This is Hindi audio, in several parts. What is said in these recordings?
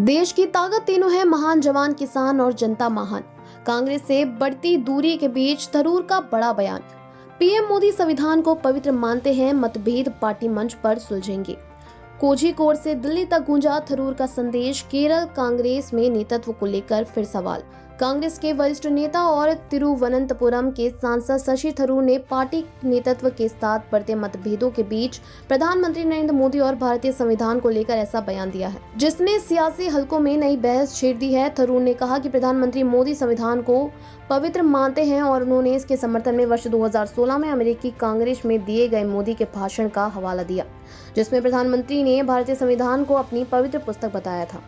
देश की ताकत तीनों है, महान जवान, किसान और जनता महान। कांग्रेस से बढ़ती दूरी के बीच थरूर का बड़ा बयान। पीएम मोदी संविधान को पवित्र मानते हैं, मतभेद पार्टी मंच पर सुलझेंगे। कोझिकोड से दिल्ली तक गूंजा थरूर का संदेश। केरल कांग्रेस में नेतृत्व को लेकर फिर सवाल। कांग्रेस के वरिष्ठ नेता और तिरुवनंतपुरम के सांसद शशि थरूर ने पार्टी नेतृत्व के साथ बढ़ते मतभेदों के बीच प्रधानमंत्री नरेंद्र मोदी और भारतीय संविधान को लेकर ऐसा बयान दिया है, जिसने सियासी हलकों में नई बहस छेड़ दी है। थरूर ने कहा कि प्रधानमंत्री मोदी संविधान को पवित्र मानते हैं और उन्होंने इसके समर्थन में वर्ष 2016 में अमेरिकी कांग्रेस में दिए गए मोदी के भाषण का हवाला दिया, जिसमें प्रधानमंत्री ने भारतीय संविधान को अपनी पवित्र पुस्तक बताया था।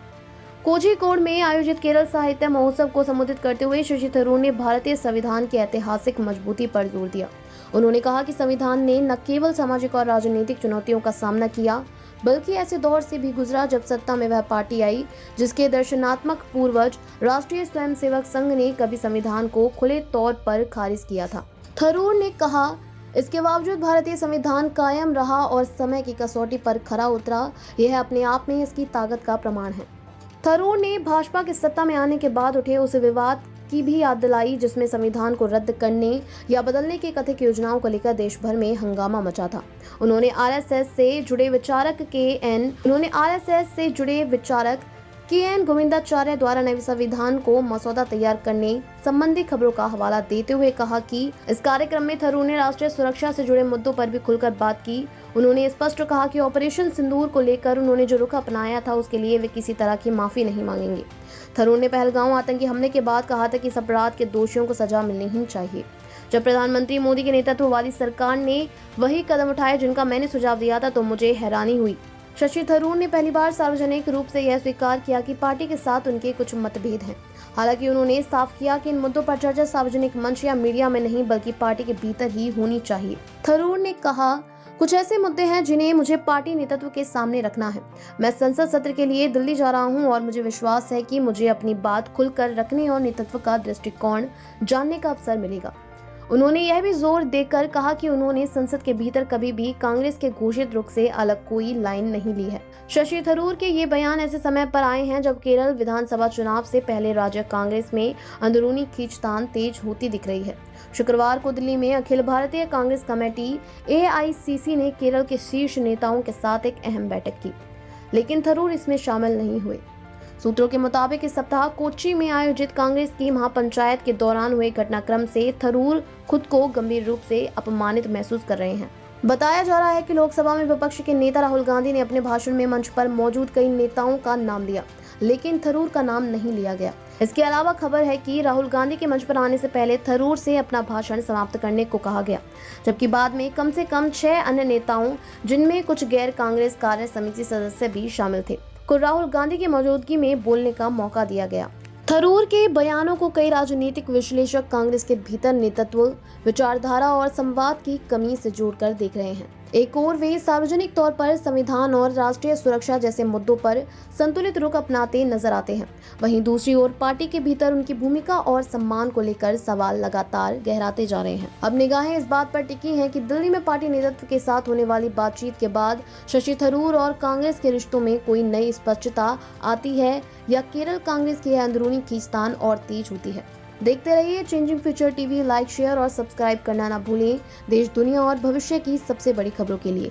कोझिकोड में आयोजित केरल साहित्य महोत्सव को संबोधित करते हुए शशि थरूर ने भारतीय संविधान की ऐतिहासिक मजबूती पर जोर दिया। उन्होंने कहा कि संविधान ने न केवल सामाजिक और राजनीतिक चुनौतियों का सामना किया, बल्कि ऐसे दौर से भी गुजरा जब सत्ता में वह पार्टी आई जिसके दर्शनात्मक पूर्वज राष्ट्रीय स्वयंसेवक संघ ने कभी संविधान को खुले तौर पर खारिज किया था। थरूर ने कहा, इसके बावजूद भारतीय संविधान कायम रहा और समय की कसौटी पर खरा उतरा। यह अपने आप में इसकी ताकत का प्रमाण है। थरूर ने भाजपा के सत्ता में आने के बाद उठे उस विवाद की भी याद दिलाई, जिसमें संविधान को रद्द करने या बदलने की कथित योजनाओं को लेकर देश भर में हंगामा मचा था। उन्होंने आरएसएस से जुड़े विचारक के एन गोविंदाचार्य द्वारा नए संविधान को मसौदा तैयार करने संबंधी खबरों का हवाला देते हुए कहा कि इस कार्यक्रम में थरूर ने राष्ट्रीय सुरक्षा से जुड़े मुद्दों पर भी खुलकर बात की। उन्होंने स्पष्ट कहा कि ऑपरेशन सिंदूर को लेकर उन्होंने जो रुख अपनाया था उसके लिए वे किसी तरह की माफी नहीं मांगेंगे। थरूर ने पहलगांव आतंकी हमले के बाद कहा था कि इस अपराध के दोषियों को सजा मिलनी ही चाहिए। जब प्रधानमंत्री मोदी के नेतृत्व वाली सरकार ने वही कदम उठाए जिनका मैंने सुझाव दिया था, तो मुझे हैरानी हुई। शशि थरूर ने पहली बार सार्वजनिक रूप से यह स्वीकार किया कि पार्टी के साथ उनके कुछ मतभेद हैं। हालांकि उन्होंने साफ किया कि इन मुद्दों पर चर्चा सार्वजनिक मंच या मीडिया में नहीं, बल्कि पार्टी के भीतर ही होनी चाहिए। थरूर ने कहा, कुछ ऐसे मुद्दे हैं जिन्हें मुझे पार्टी नेतृत्व के सामने रखना है। मैं संसद सत्र के लिए दिल्ली जा रहा हूं और मुझे विश्वास है कि मुझे अपनी बात खुलकर रखने और नेतृत्व का दृष्टिकोण जानने का अवसर मिलेगा। उन्होंने यह भी जोर देकर कहा कि उन्होंने संसद के भीतर कभी भी कांग्रेस के घोषित रुख से अलग कोई लाइन नहीं ली है। शशि थरूर के ये बयान ऐसे समय पर आए हैं जब केरल विधानसभा चुनाव से पहले राज्य कांग्रेस में अंदरूनी खींचतान तेज होती दिख रही है। शुक्रवार को दिल्ली में अखिल भारतीय कांग्रेस कमेटी AICC ने केरल के शीर्ष नेताओं के साथ एक अहम बैठक की, लेकिन थरूर इसमें शामिल नहीं हुए। सूत्रों के मुताबिक इस सप्ताह कोच्चि में आयोजित कांग्रेस की महापंचायत के दौरान हुए घटनाक्रम से थरूर खुद को गंभीर रूप से अपमानित महसूस कर रहे हैं। बताया जा रहा है कि लोकसभा में विपक्ष के नेता राहुल गांधी ने अपने भाषण में मंच पर मौजूद कई नेताओं का नाम लिया, लेकिन थरूर का नाम नहीं लिया गया। इसके अलावा खबर है कि राहुल गांधी के मंच पर आने से पहले थरूर से अपना भाषण समाप्त करने को कहा गया, जबकि बाद में कम से कम 6 अन्य नेताओं, जिनमें कुछ गैर कांग्रेस कार्य समिति सदस्य भी शामिल थे, को राहुल गांधी की मौजूदगी में बोलने का मौका दिया गया। थरूर के बयानों को कई राजनीतिक विश्लेषक कांग्रेस के भीतर नेतृत्व, विचारधारा और संवाद की कमी से जोड़कर देख रहे हैं। एक ओर वे सार्वजनिक तौर पर संविधान और राष्ट्रीय सुरक्षा जैसे मुद्दों पर संतुलित रुख अपनाते नजर आते हैं, वहीं दूसरी ओर पार्टी के भीतर उनकी भूमिका और सम्मान को लेकर सवाल लगातार गहराते जा रहे हैं। अब निगाहें इस बात पर टिकी हैं कि दिल्ली में पार्टी नेतृत्व के साथ होने वाली बातचीत के बाद शशि थरूर और कांग्रेस के रिश्तों में कोई नई स्पष्टता आती है या केरल कांग्रेस की अंदरूनी खींचतान और तेज होती है। देखते रहिए changing future TV. Like, share और सब्सक्राइब करना ना भूलें, देश, दुनिया और भविष्य की सबसे बड़ी खबरों के लिए।